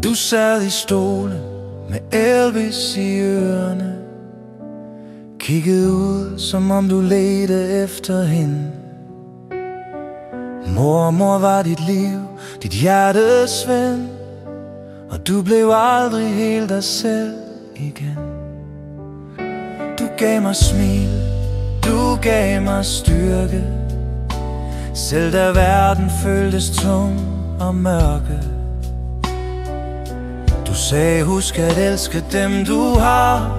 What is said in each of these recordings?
Du sad i stolen med Elvis i ørerne, kiggede ud, som om du ledte efter hende. Mormor var dit liv, dit hjertes ven, og du blev aldrig helt dig selv igen. Du gav mig smil, du gav mig styrke, selv da verden føltes tung og mørke. Du sagde, husk at elske dem du har,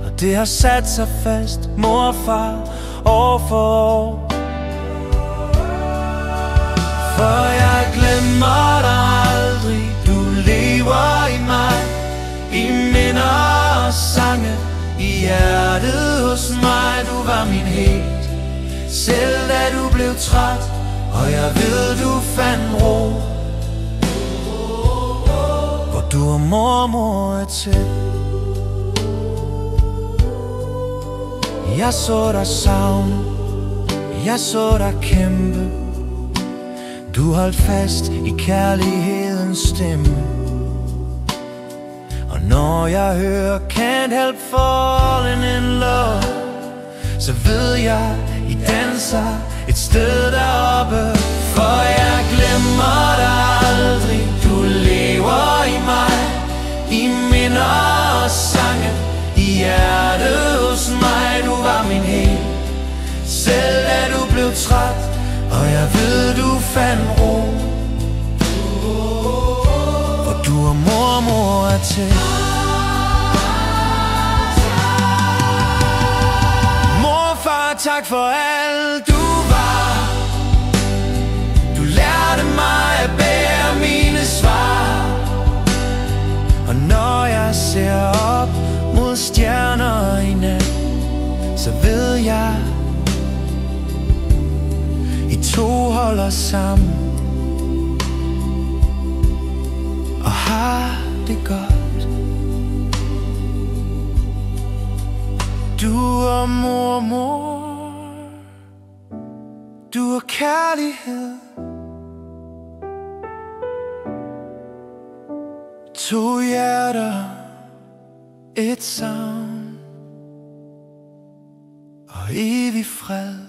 og det har sat sig fast, mor og far, år for år. For jeg glemmer dig aldrig, du lever i mig, i minder og sange, i hjertet hos mig. Du var min helt, selv da du blev træt, og jeg ved du fandt ro, hvor du og mormor er tæt. Jeg så dig savne, jeg så dig kæmpe, du holdt fast i kærlighedens stemme. Og når jeg hører Can't Help Falling in Love, så ved jeg, I danser et sted deroppe. For jeg glemmer dig aldrig, du lever i mig, i minder og sange, i hjertet hos mig. Du var min helt, selv da du blev træt, og jeg ved du fandt ro, hvor du og mormor er til. Morfar, tak for alt du var. Du lærte mig at bære mine svar, og når jeg ser op mod stjerner i nat, så ved jeg, to holder sammen og har det godt. Du og mormor, du og kærlighed, to hjerter, et savn og evig fred.